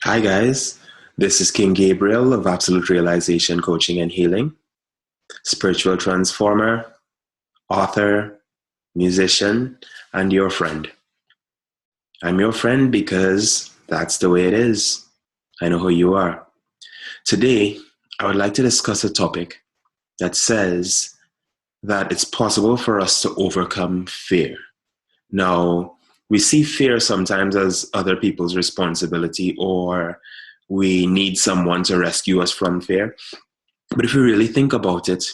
Hi, guys. This is King Gabriel of Absolute Realization Coaching and Healing, spiritual transformer, author, musician, and your friend. I'm your friend because that's the way it is. I know who you are. Today, I would like to discuss a topic that says that it's possible for us to overcome fear. Now, we see fear sometimes as other people's responsibility, or we need someone to rescue us from fear. But if we really think about it,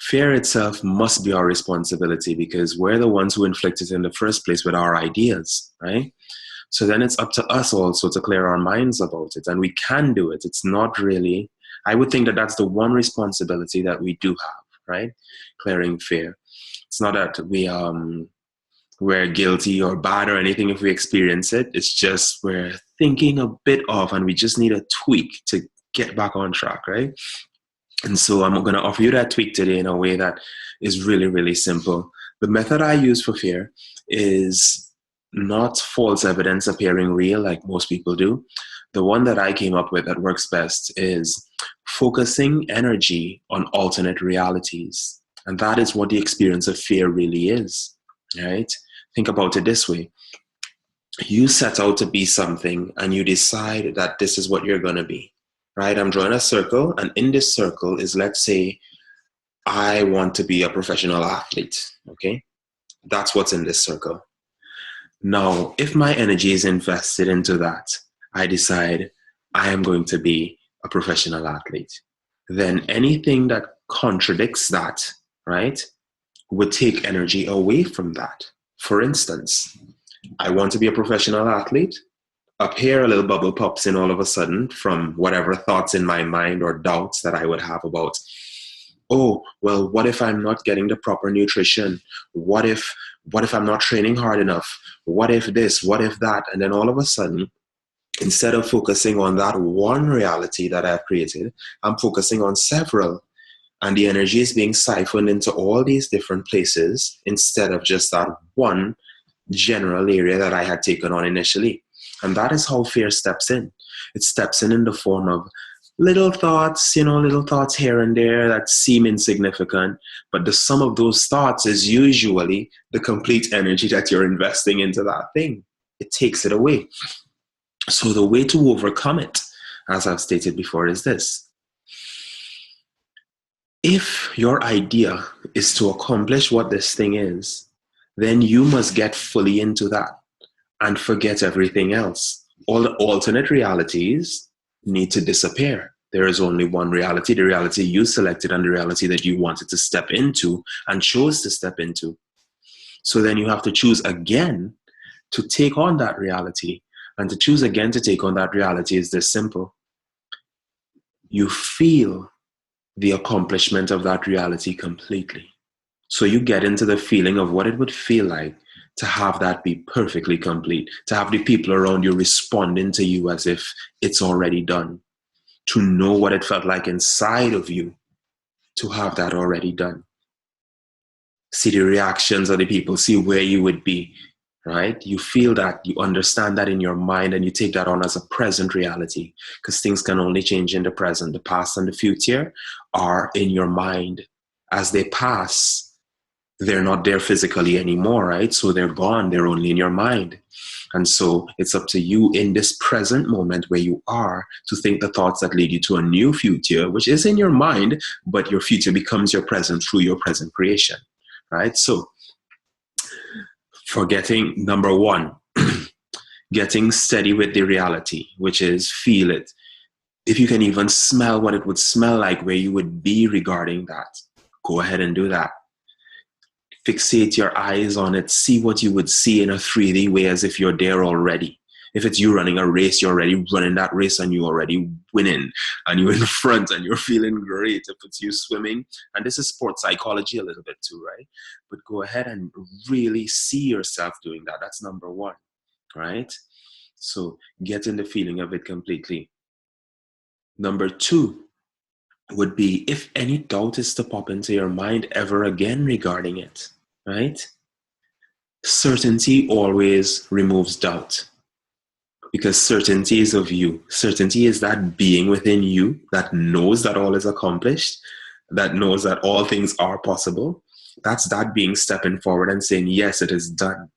fear itself must be our responsibility because we're the ones who inflict it in the first place with our ideas, right? So then it's up to us also to clear our minds about it. And we can do it. It's not really, I would think that that's the one responsibility that we do have, right? Clearing fear. It's not that we're guilty or bad or anything if we experience it. It's just we're thinking a bit off and we just need a tweak to get back on track, right? And so I'm going to offer you that tweak today in a way that is really, really simple. The method I use for fear is not false evidence appearing real like most people do. The one that I came up with that works best is focusing energy on alternate realities. And that is what the experience of fear really is, right? Think about it this way. You set out to be something and you decide that this is what you're going to be, right? I'm drawing a circle, and in this circle is, let's say, I want to be a professional athlete, okay? That's what's in this circle. Now, if my energy is invested into that, I decide I am going to be a professional athlete. Then anything that contradicts that, right, would take energy away from that. For instance, I want to be a professional athlete. Up here, a little bubble pops in all of a sudden from whatever thoughts in my mind or doubts that I would have about, oh, well, what if I'm not getting the proper nutrition? What if I'm not training hard enough? What if this? What if that? And then all of a sudden, instead of focusing on that one reality that I've created, I'm focusing on several. And the energy is being siphoned into all these different places instead of just that one general area that I had taken on initially. And that is how fear steps in. It steps in the form of little thoughts here and there that seem insignificant. But the sum of those thoughts is usually the complete energy that you're investing into that thing. It takes it away. So the way to overcome it, as I've stated before, is this. If your idea is to accomplish what this thing is, then you must get fully into that and forget everything else. All the alternate realities need to disappear. There is only one reality, the reality you selected and the reality that you wanted to step into and chose to step into. So then you have to choose again to take on that reality. And to choose again to take on that reality is this simple. You feel the accomplishment of that reality completely. So you get into the feeling of what it would feel like to have that be perfectly complete, to have the people around you responding to you as if it's already done, to know what it felt like inside of you to have that already done. See the reactions of the people, see where you would be, right? You feel that, you understand that in your mind, and you take that on as a present reality because things can only change in the present. The past and the future are in your mind. As they pass, they're not there physically anymore, right? So they're gone. They're only in your mind. And so it's up to you in this present moment where you are to think the thoughts that lead you to a new future, which is in your mind, but your future becomes your present through your present creation, right? So for getting number one, getting steady with the reality, which is feel it. If you can even smell what it would smell like, where you would be regarding that, go ahead and do that. Fixate your eyes on it. See what you would see in a 3D way as if you're there already. If it's you running a race, you're already running that race and you're already winning and you're in front and you're feeling great. If it's you swimming, and this is sports psychology a little bit too, right? But go ahead and really see yourself doing that. That's number one, right? So get in the feeling of it completely. Number two would be if any doubt is to pop into your mind ever again regarding it, right? Certainty always removes doubt. Because certainty is of you. Certainty is that being within you that knows that all is accomplished, that knows that all things are possible. That's that being stepping forward and saying, yes, it is done.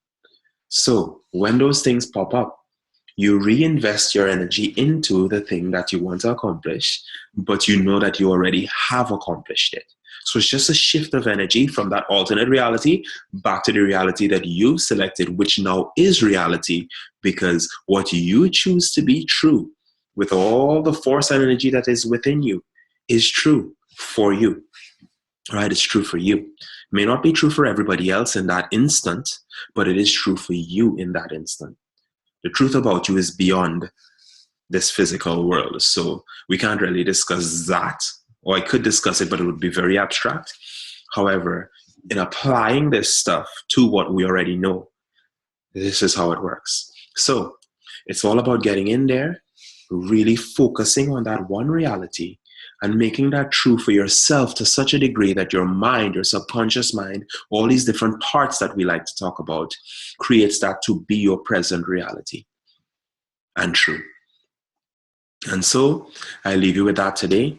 So when those things pop up, you reinvest your energy into the thing that you want to accomplish, but you know that you already have accomplished it. So it's just a shift of energy from that alternate reality back to the reality that you selected, which now is reality, because what you choose to be true with all the force and energy that is within you is true for you. Right? It's true for you. It may not be true for everybody else in that instant, but it is true for you in that instant. The truth about you is beyond this physical world. So we can't really discuss that, or I could discuss it, but it would be very abstract. However, in applying this stuff to what we already know, this is how it works. So it's all about getting in there, really focusing on that one reality and making that true for yourself to such a degree that your mind, your subconscious mind, all these different parts that we like to talk about, creates that to be your present reality and true. And so I leave you with that today.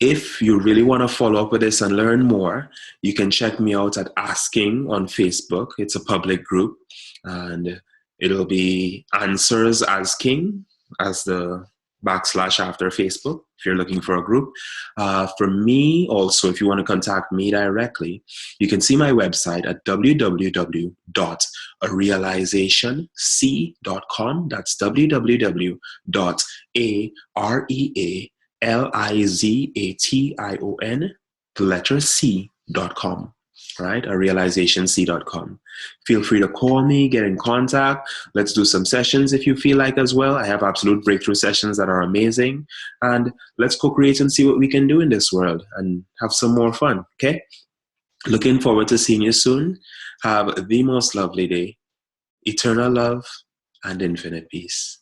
If you really want to follow up with this and learn more, you can check me out at Asking on Facebook. It's a public group, and it'll be Answers as King as the backslash after Facebook if you're looking for a group. For me also, if you want to contact me directly, you can see my website at www.arealizationc.com. That's www.arealization, the letter C.com. Right? Realizationc.com. Feel free to call me, get in contact. Let's do some sessions if you feel like as well. I have absolute breakthrough sessions that are amazing. And let's co-create and see what we can do in this world and have some more fun. Okay? Looking forward to seeing you soon. Have the most lovely day. Eternal love and infinite peace.